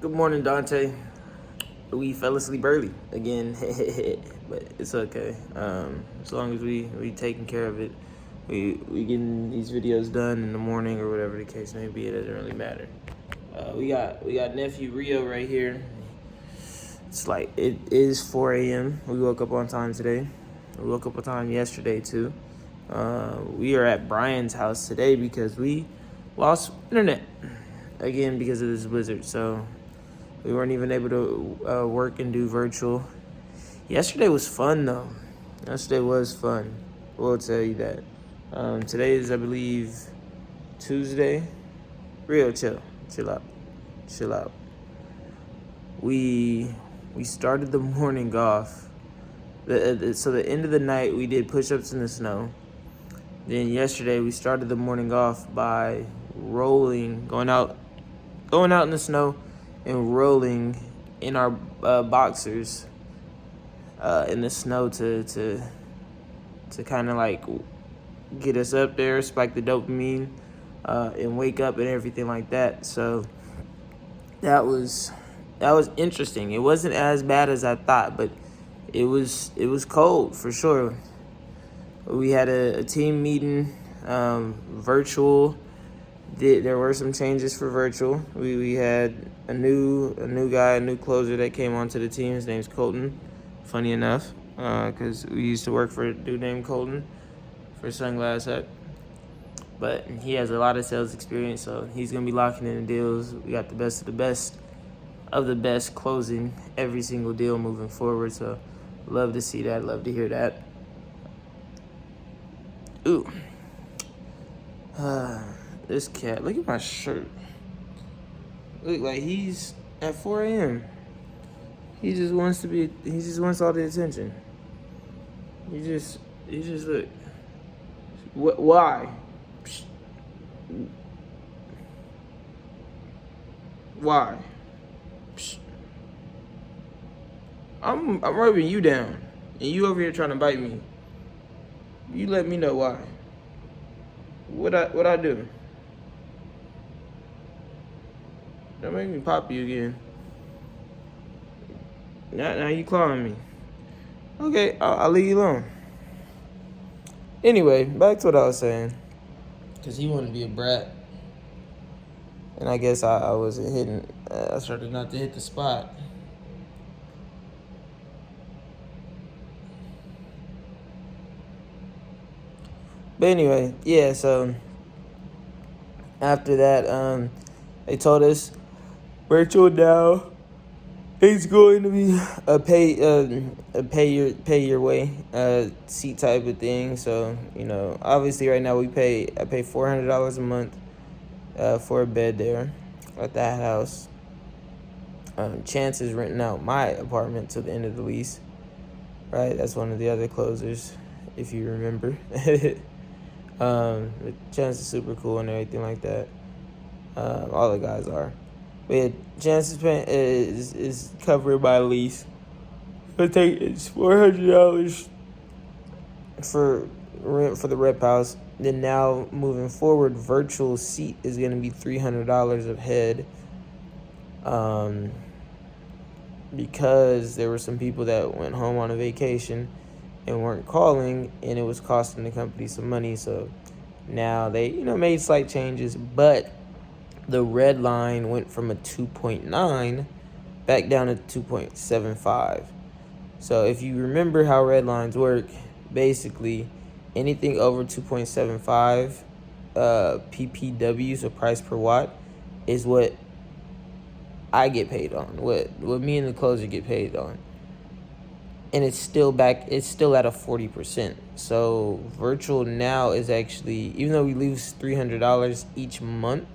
Good morning, Dante. We fell asleep early again, but it's okay. As long as we taking care of it, we getting these videos done in the morning or whatever the case may be. It doesn't really matter. We got nephew Rio right here. It is 4 a.m. We woke up on time today. We woke up on time yesterday too. We are at Brian's house today because we lost internet again because of this blizzard. So we weren't even able to work and do virtual. Yesterday was fun though. Yesterday was fun. We'll tell you that. Today is, I believe, Tuesday. Real chill out. We started the morning off. So the end of the night we did push-ups in the snow. Then yesterday we started the morning off by going out in the snow and rolling in our boxers in the snow to kind of like get us up there, spike the dopamine, and wake up and everything like that. So that was interesting. It wasn't as bad as I thought, but it was cold for sure. We had a team meeting, virtual. There were some changes for virtual. We had a new guy, a new closer that came onto the team. His name's Colton. Funny enough, because we used to work for a dude named Colton for Sunglass Hut. But he has a lot of sales experience, so he's gonna be locking in the deals. We got the best of the best closing every single deal moving forward. So love to see that. Love to hear that. Ooh. This cat, look at my shirt. Look like he's at 4 a.m. He just wants all the attention. He just look. Why? Why? I'm rubbing you down, and you over here trying to bite me. You let me know why. What I do? Don't make me pop you again. Now you clawing me. Okay, I'll leave you alone. Anyway, back to what I was saying. Because he wanted to be a brat. And I guess I wasn't hitting. I started not to hit the spot. But anyway, yeah, so after that, they told us virtual now it's going to be a pay your way seat type of thing. So, obviously right now I pay $400 a month for a bed there at that house. Chance is renting out my apartment to the end of the lease. Right? That's one of the other closers, if you remember. Chance is super cool and everything like that. All the guys are. But yeah, Chance is covered by lease. It's $400 for rent for the rep house. Then now moving forward, virtual seat is gonna be $300 a head. Because there were some people that went home on a vacation and weren't calling, and it was costing the company some money. So now they, made slight changes, but the red line went from a 2.9 back down to 2.75. So if you remember how red lines work, basically anything over 2.75 PPW, so price per watt, is what I get paid on, what me and the closer get paid on. And it's still at a 40%. So virtual now is actually, even though we lose $300 each month,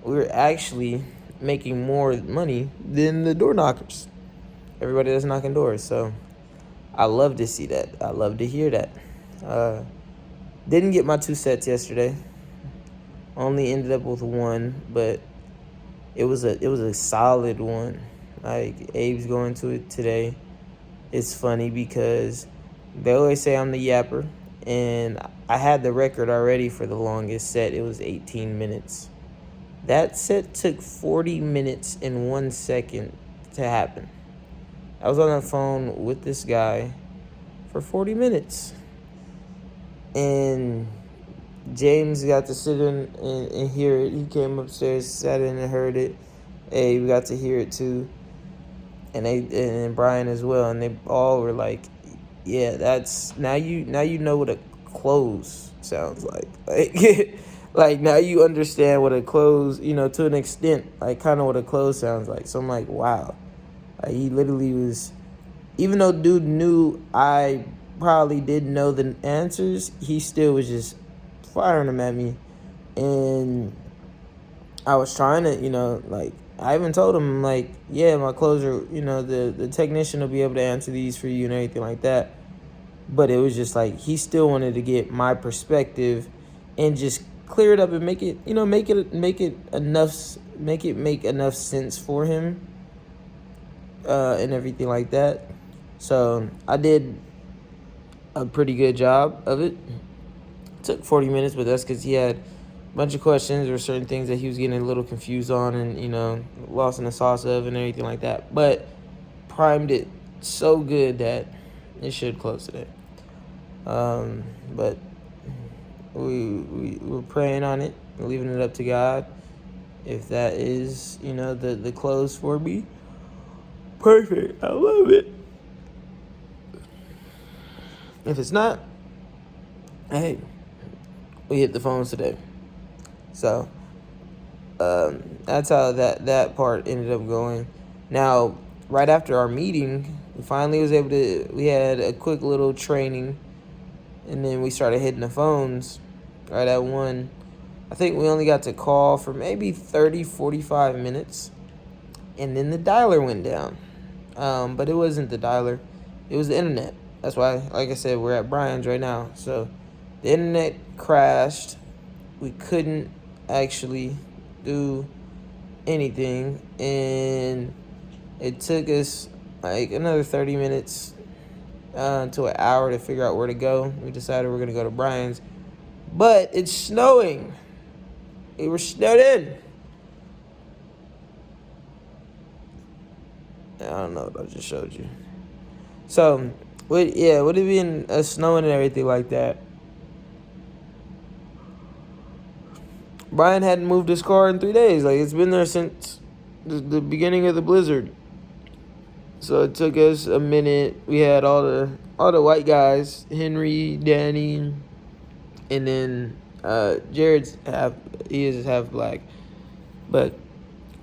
we're actually making more money than the door knockers, everybody that's knocking doors. So I love to see that. I love to hear that. Didn't get my 2 sets yesterday. Only ended up with 1, but it was a solid one. Like, Abe's going to it today. It's funny because they always say I'm the yapper, and I had the record already for the longest set. It was 18 minutes. That set took 40 minutes and 1 second to happen. I was on the phone with this guy for 40 minutes. And James got to sit in and hear it. He came upstairs, sat in and heard it. Hey, we got to hear it too. And Brian as well. And they all were like, yeah, that's now you know what a close sounds like. Like now you understand what a close, to an extent, like kind of what a close sounds like. So I'm like, wow. Like he literally was, even though dude knew I probably didn't know the answers, he still was just firing them at me. And I was trying to, like, I even told him, like, yeah, my closer, the technician will be able to answer these for you and everything like that. But it was just like, he still wanted to get my perspective and just clear it up and make it, make it make enough sense for him, and everything like that. So I did a pretty good job of it. Took 40 minutes, but that's because he had a bunch of questions or certain things that he was getting a little confused on and, lost in the sauce of and everything like that. But primed it so good that it should close today. But we're praying on it, leaving it up to God. If that is, the close for me, perfect. I love it. If it's not, hey, we hit the phones today. So that's how that part ended up going. Now, right after our meeting, we finally was able to, we had a quick little training, and then we started hitting the phones right at 1. I think we only got to call for maybe 30, 45 minutes, and then the dialer went down. But it wasn't the dialer, it was the internet. That's why, like I said, we're at Brian's right now. So the internet crashed. We couldn't actually do anything, and it took us like another 30 minutes to an hour to figure out where to go. We decided we're going to go to Brian's, but it's snowing. We were snowed in. I don't know what I just showed you. So, with it being snowing and everything like that, Brian hadn't moved his car in 3 days. Like, it's been there since the beginning of the blizzard. So it took us a minute. We had all the white guys, Henry, Danny, and then Jared's half black. But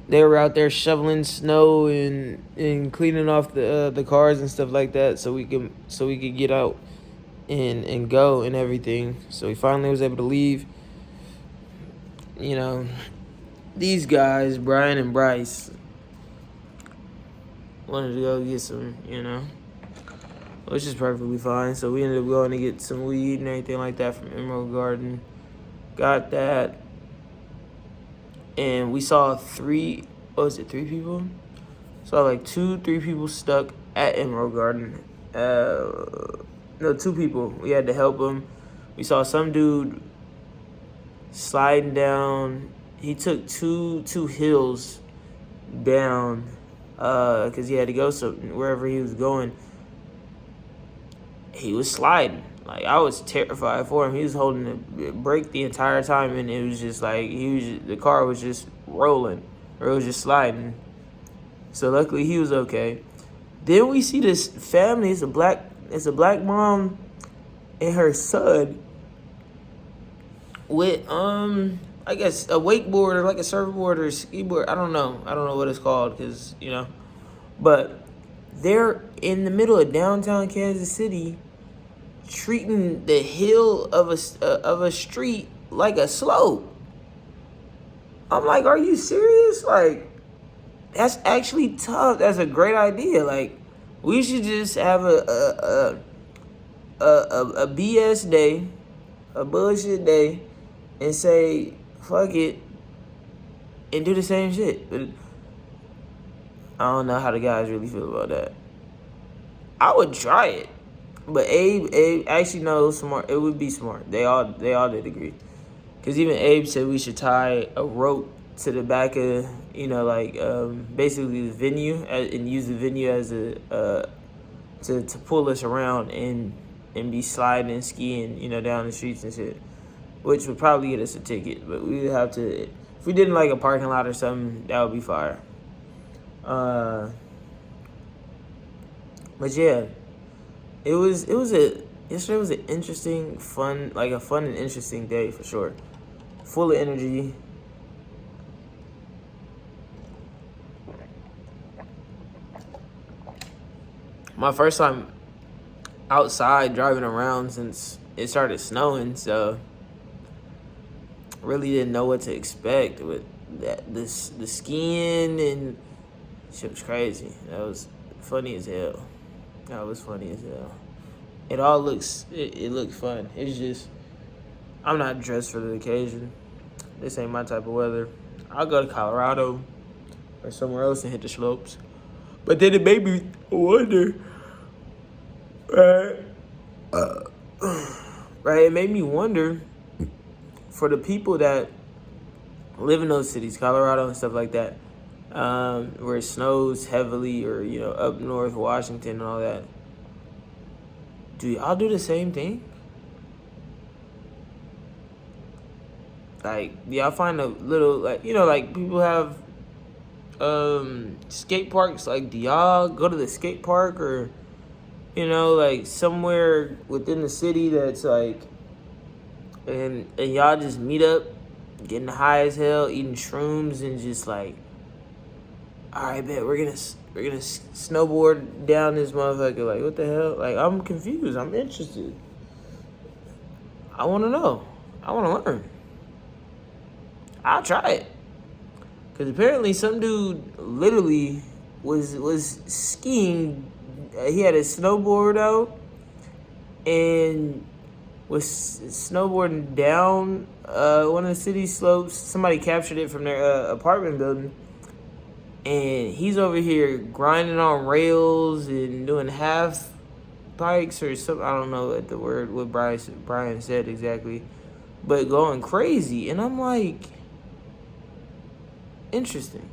they were out there shoveling snow and cleaning off the cars and stuff like that, so we could get out and go and everything. So we finally was able to leave. These guys, Brian and Bryce, wanted to go get some, which is perfectly fine. So we ended up going to get some weed and everything like that from Emerald Garden. Got that. And we saw three people? Saw like 2-3 people stuck at Emerald Garden. No, 2 people. We had to help them. We saw some dude sliding down. He took two hills down because he had to go wherever he was going. He was sliding. Like, I was terrified for him. He was holding the brake the entire time, and it was just like the car was just rolling, or it was just sliding. So luckily he was okay. Then we see this family. It's a black mom and her son with I guess a wakeboard or like a surfboard or a ski board. I don't know what it's called because but they're in the middle of downtown Kansas City, treating the hill of a street like a slope. I'm like, are you serious? Like, that's actually tough. That's a great idea. Like, we should just have a BS day, a bullshit day, and say fuck it and do the same shit. But I don't know how the guys really feel about that. I would try it. But Abe actually knows smart. It would be smart. They all did agree. Because even Abe said we should tie a rope to the back of, basically the venue, and use the venue as a to pull us around and be sliding and skiing, down the streets and shit, which would probably get us a ticket. But we would have to, if we didn't like a parking lot or something, that would be fire. But yeah, yesterday was an interesting, fun and interesting day for sure. Full of energy. My first time outside driving around since it started snowing, so really didn't know what to expect with the skiing, and shit was crazy. That was funny as hell. It looked fun. It's just I'm not dressed for the occasion. This ain't my type of weather. I'll go to Colorado or somewhere else and hit the slopes. But then it made me wonder, right? It made me wonder for the people that live in those cities, Colorado and stuff like that, where it snows heavily, or up north, Washington and all that. Do y'all do the same thing? Like, do y'all find a little, like people have skate parks? Like, do y'all go to the skate park, or like somewhere within the city that's like, and y'all just meet up, getting high as hell, eating shrooms, and just like, all right, bet we're gonna snowboard down this motherfucker. Like, what the hell? Like, I'm confused. I'm interested. I want to know. I want to learn. I'll try it. Because apparently some dude literally was skiing. He had his snowboard out and was snowboarding down one of the city slopes. Somebody captured it from their apartment building. And he's over here grinding on rails and doing half pikes or something. I don't know what Brian said exactly. But going crazy. And I'm like, interesting.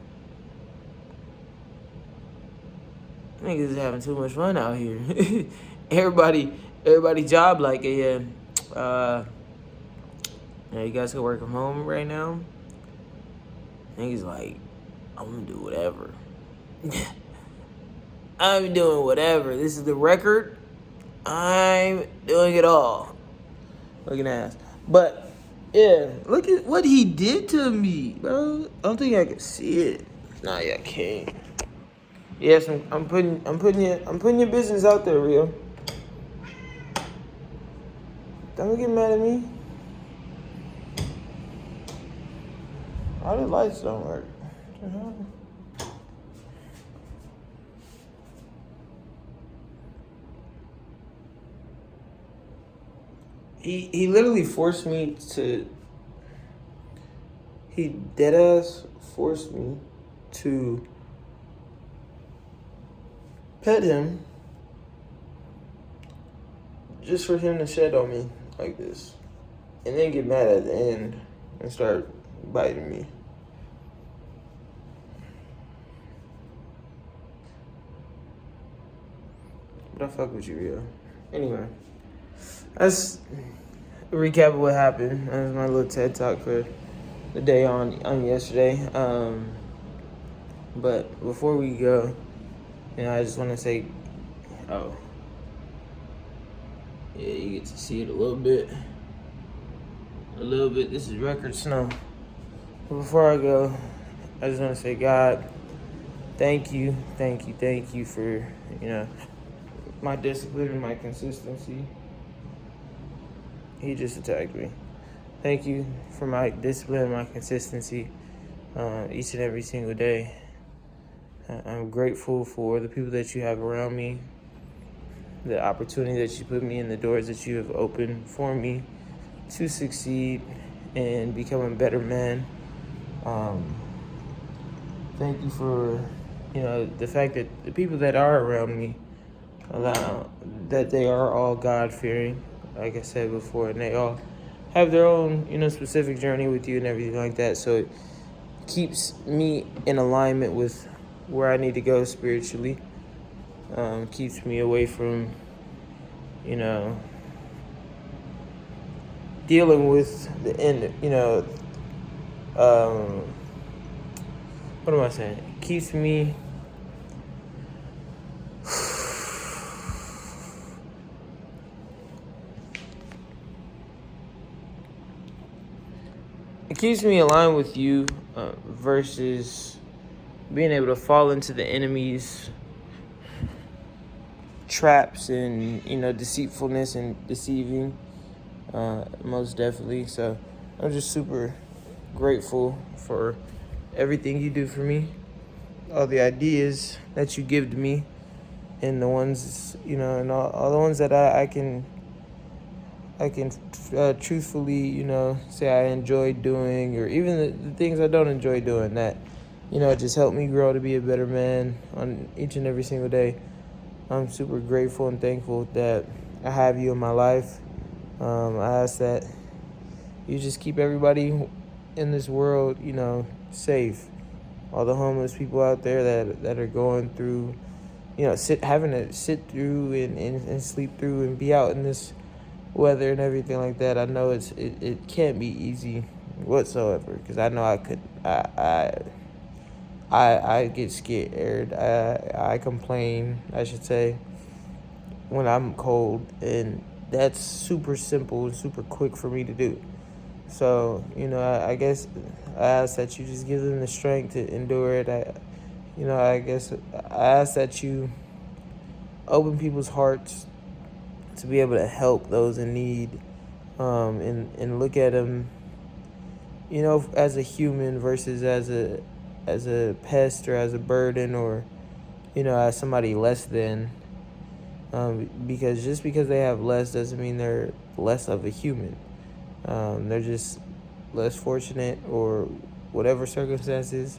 Niggas is having too much fun out here. everybody job like, you guys can work from home right now. Niggas like, I'm gonna do whatever. I'm doing whatever. This is the record. I'm doing it all. Looking ass. But yeah, look at what he did to me, bro. I don't think I can see it. Nah, yeah, I can't. Yes, I'm putting your business out there, Rio. Don't get mad at me. All the lights don't work. He literally forced me to. He deadass forced me to pet him just for him to shed on me like this, and then get mad at the end and start biting me. But I fuck with you, Rio. Anyway, that's a recap of what happened. That was my little TED talk for the day on yesterday. But before we go, I just want to say, yeah, you get to see it a little bit. This is record snow. But before I go, I just want to say, God, thank you for, my discipline and my consistency. He just attacked me. Thank you for my discipline and my consistency each and every single day. I'm grateful for the people that you have around me, the opportunity that you put me in, the doors that you have opened for me to succeed and become a better man. Thank you for, the fact that the people that are around me, that they are all God-fearing, like I said before, and they all have their own, specific journey with you and everything like that. So keeps me in alignment with where I need to go spiritually. Keeps me away from, dealing with the end, what am I saying? It keeps me aligned with you versus being able to fall into the enemy's traps and, deceitfulness and deceiving, most definitely. So I'm just super grateful for everything you do for me, all the ideas that you give to me, and the ones, and all the ones that I can truthfully, say I enjoy doing, or even the things I don't enjoy doing that, just help me grow to be a better man on each and every single day. I'm super grateful and thankful that I have you in my life. I ask that you just keep everybody in this world, safe. All the homeless people out there that are going through, having to sit through and sleep through and be out in this weather and everything like that. I know it can't be easy whatsoever, because I know I get scared. I complain, I should say, when I'm cold, and that's super simple and super quick for me to do. So, I guess I ask that you just give them the strength to endure it. I guess I ask that you open people's hearts to be able to help those in need, and look at them, as a human versus as a pest or as a burden, or, as somebody less than. Because just because they have less doesn't mean they're less of a human. They're just less fortunate, or whatever circumstances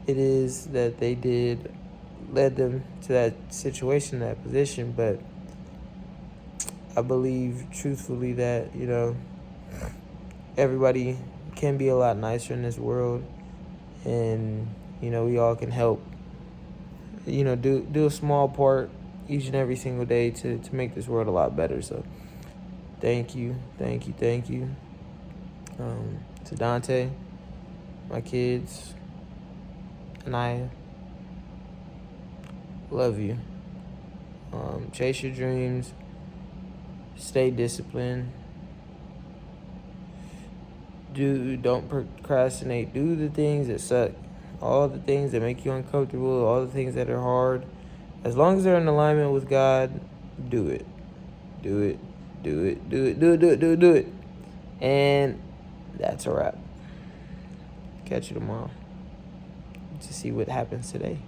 it is that they did led them to that situation, that position. But I believe truthfully that, everybody can be a lot nicer in this world, and, we all can help, do a small part each and every single day to make this world a lot better. So thank you. To Dante, my kids, and I love you. Chase your dreams. Stay disciplined. Don't procrastinate. Do the things that suck. All the things that make you uncomfortable. All the things that are hard. As long as they're in alignment with God, do it. Do it. And that's a wrap. Catch you tomorrow to see what happens today.